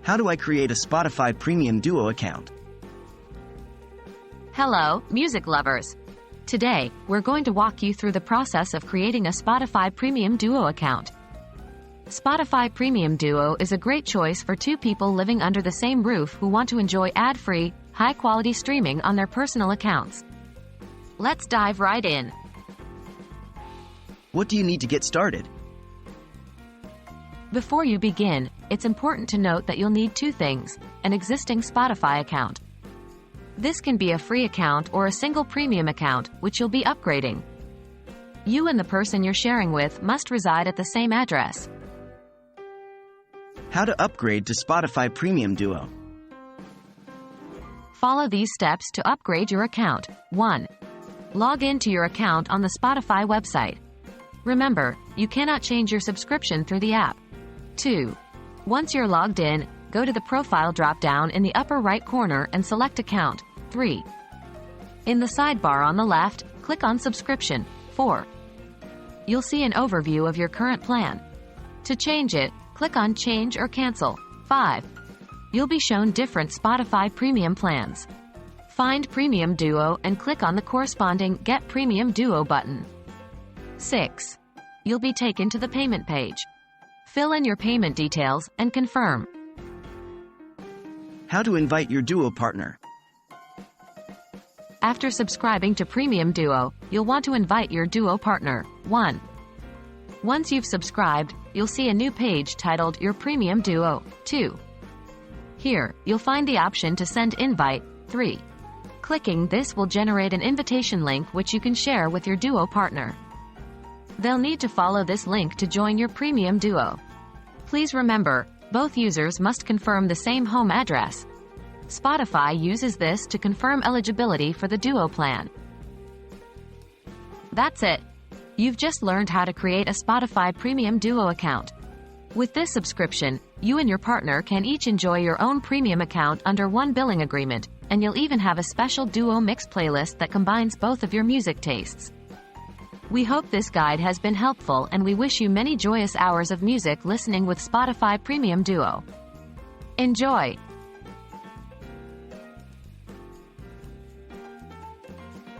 How do I create a Spotify Premium Duo account? Hello, music lovers! Today, we're going to walk you through the process of creating a Spotify Premium Duo account. Spotify Premium Duo is a great choice for two people living under the same roof who want to enjoy ad-free, high-quality streaming on their personal accounts. Let's dive right in. What do you need to get started? Before you begin, it's important to note that you'll need two things: an existing Spotify account. This can be a free account or a single premium account, which you'll be upgrading. You and the person you're sharing with must reside at the same address. How to upgrade to Spotify Premium Duo. Follow these steps to upgrade your account. 1. Log in to your account on the Spotify website. Remember, you cannot change your subscription through the app. 2. Once you're logged in, go to the Profile drop-down in the upper right corner and select Account. 3. In the sidebar on the left, click on Subscription. 4. You'll see an overview of your current plan. To change it, click on Change or Cancel. 5. You'll be shown different Spotify Premium plans. Find Premium Duo and click on the corresponding Get Premium Duo button. 6. You'll be taken to the payment page. Fill in your payment details and confirm. How to invite your Duo partner. After subscribing to Premium Duo, you'll want to invite your Duo partner. 1. Once you've subscribed, you'll see a new page titled Your Premium Duo. 2. Here, you'll find the option to send invite. 3. Clicking this will generate an invitation link which you can share with your Duo partner. They'll need to follow this link to join your Premium Duo. Please remember, both users must confirm the same home address. Spotify uses this to confirm eligibility for the Duo plan. That's it. You've just learned how to create a Spotify Premium Duo account. With this subscription, you and your partner can each enjoy your own premium account under one billing agreement, and you'll even have a special Duo mix playlist that combines both of your music tastes. We hope this guide has been helpful, and we wish you many joyous hours of music listening with Spotify Premium Duo. Enjoy!